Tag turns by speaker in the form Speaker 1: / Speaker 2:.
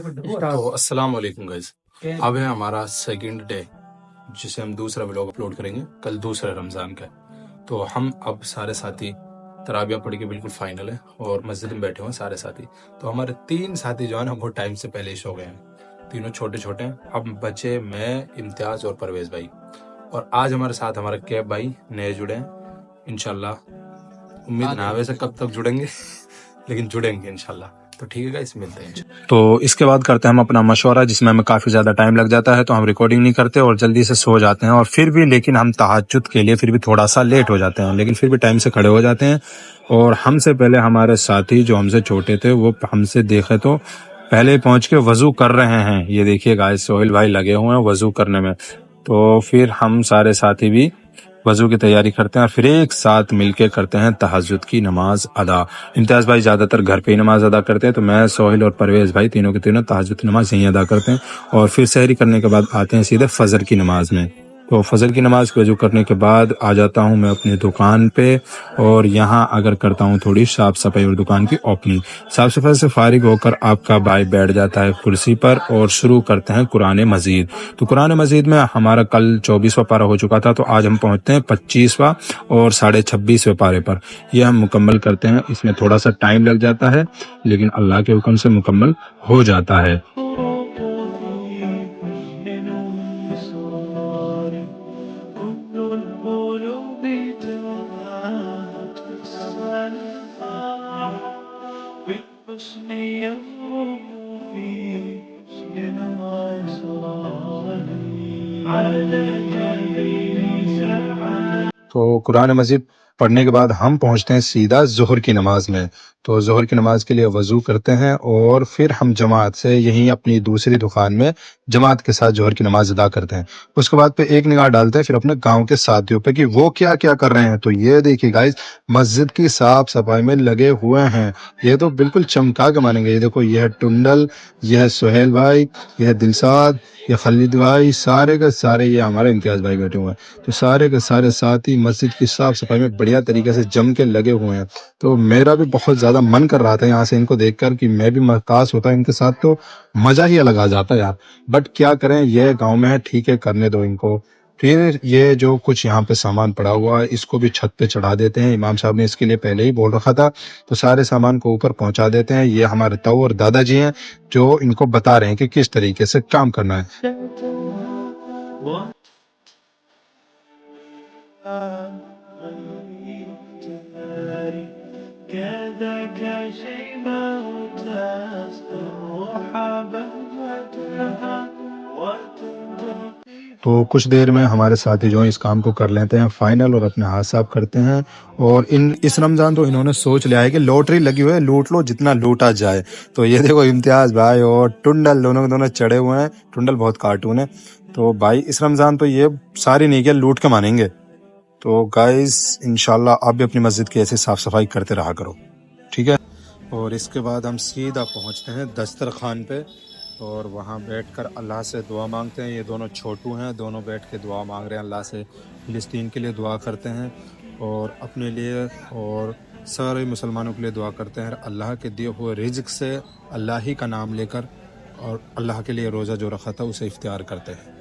Speaker 1: تو السلام علیکم گائز، اب ہے ہمارا سیکنڈ ڈے جسے ہم دوسرا ولاگ اپلوڈ کریں گے کل دوسرے رمضان کا۔ تو ہم اب سارے ساتھی تراویح پڑھ کے بالکل فائنل ہے اور مسجد میں بیٹھے ہوئے ہیں سارے ساتھی۔ تو ہمارے 3 ساتھی جو ہیں نا وہ ٹائم سے پہلے ہی سو گئے ہیں، تینوں چھوٹے چھوٹے ہیں۔ اب بچے میں، امتیاز اور پرویز بھائی، اور آج ہمارے ساتھ ہمارے کیب بھائی نئے جڑے ہیں۔ انشاءاللہ امید نہ ویسے کب تک جڑیں گے لیکن جڑیں گے انشاءاللہ۔ تو ٹھیک ہے گائز، ملتے ہیں۔ تو اس کے بعد کرتے ہیں ہم اپنا مشورہ، جس میں ہمیں کافی زیادہ ٹائم لگ جاتا ہے، تو ہم ریکارڈنگ نہیں کرتے اور جلدی سے سو جاتے ہیں، اور پھر بھی لیکن ہم تہجد کے لیے پھر بھی تھوڑا سا لیٹ ہو جاتے ہیں، لیکن پھر بھی ٹائم سے کھڑے ہو جاتے ہیں۔ اور ہم سے پہلے ہمارے ساتھی جو ہم سے چھوٹے تھے وہ ہم سے دیکھے تو پہلے پہنچ کے وضو کر رہے ہیں۔ یہ دیکھیے گائز، سہیل بھائی لگے ہوئے ہیں وضو کرنے میں۔ تو پھر ہم سارے ساتھی بھی وضو کی تیاری کرتے ہیں اور پھر ایک ساتھ مل کے کرتے ہیں تہجد کی نماز ادا۔ امتیاز بھائی زیادہ تر گھر پہ ہی نماز ادا کرتے ہیں، تو میں، سہیل اور پرویز بھائی تینوں کے تینوں تہجد کی نماز یہیں ادا کرتے ہیں، اور پھر سحری کرنے کے بعد آتے ہیں سیدھے فجر کی نماز میں۔ تو فجر کی نماز کو وضو کرنے کے بعد آ جاتا ہوں میں اپنی دکان پہ، اور یہاں اگر کرتا ہوں تھوڑی صاف صفائی اور دکان کی اوپننگ۔ صاف صفائی سے فارغ ہو کر آپ کا بھائی بیٹھ جاتا ہے کرسی پر اور شروع کرتے ہیں قرآن مجید۔ تو قرآن مجید میں ہمارا کل 24واں پارہ ہو چکا تھا، تو آج ہم پہنچتے ہیں 25واں اور 26.5ویں پارے پر۔ یہ ہم مکمل کرتے ہیں، اس میں تھوڑا سا ٹائم لگ جاتا ہے لیکن اللہ کے حکم سے مکمل ہو جاتا ہے۔ تو قرآن مجید پڑھنے کے بعد ہم پہنچتے ہیں سیدھا ظہر کی نماز میں۔ تو ظہر کی نماز کے لیے وضو کرتے ہیں اور پھر ہم جماعت سے یہیں اپنی دوسری دکان میں جماعت کے ساتھ ظہر کی نماز ادا کرتے ہیں۔ اس کے بعد پہ ایک نگاہ ڈالتے ہیں پھر اپنے گاؤں کے ساتھیوں پہ کہ وہ کیا کیا کر رہے ہیں۔ تو یہ دیکھیے گائز، مسجد کی صاف صفائی میں لگے ہوئے ہیں، یہ تو بالکل چمکا کے مانیں گے۔ یہ دیکھو، یہ ہے ٹنڈل، یہ ہے سہیل بھائی، یہ ہے دلشاد، یہ خالد بھائی، سارے کے سارے یہ ہمارے امتیاز بھائی بیٹھے ہوئے ہیں۔ تو سارے کے سارے ساتھی مسجد کی صاف صفائی میں بڑھیا طریقے سے جم کے لگے ہوئے ہیں۔ تو میرا بھی بہت زیادہ من کر رہا تھا یہاں سے ان کو دیکھ کر کہ میں بھی مختص ہوتا ان کے ساتھ، تو مزہ ہی الگ آ جاتا یار۔ بٹ کیا کریں، یہ گاؤں میں ہے، ٹھیک ہے، کرنے دو ان کو۔ پھر یہ جو کچھ یہاں پہ سامان پڑا ہوا ہے اس کو بھی چھت پہ چڑھا دیتے ہیں، امام صاحب نے اس کے لیے پہلے ہی بول رکھا تھا، تو سارے سامان کو اوپر پہنچا دیتے ہیں۔ یہ ہمارے تاؤ اور دادا جی ہیں جو ان کو بتا رہے ہیں کہ کس طریقے سے کام کرنا ہے۔ تو کچھ دیر میں ہمارے ساتھی جو ہیں اس کام کو کر لیتے ہیں فائنل اور اپنے ہاتھ صاف کرتے ہیں۔ اور اس رمضان تو انہوں نے سوچ لیا ہے کہ لوٹری لگی ہوئی ہے، لوٹ لو جتنا لوٹا جائے۔ تو یہ دیکھو، امتیاز بھائی اور ٹنڈل دونوں کے دونوں چڑھے ہوئے ہیں۔ ٹنڈل بہت کارٹون ہے، تو بھائی اس رمضان تو یہ ساری نیکیاں لوٹ کے مانیں گے۔ تو گائز انشاءاللہ آپ بھی اپنی مسجد کی ایسی صاف صفائی کرتے رہا کرو، ٹھیک ہے۔ اور اس کے بعد ہم سیدھا پہنچتے ہیں دسترخوان پہ، اور وہاں بیٹھ کر اللہ سے دعا مانگتے ہیں۔ یہ دونوں چھوٹو ہیں، دونوں بیٹھ کے دعا مانگ رہے ہیں اللہ سے، فلسطین کے لیے دعا کرتے ہیں اور اپنے لیے اور سارے مسلمانوں کے لیے دعا کرتے ہیں۔ اللہ کے دیے ہوئے رزق سے اللہ ہی کا نام لے کر اور اللہ کے لیے روزہ جو رکھا تھا اسے اختیار کرتے ہیں۔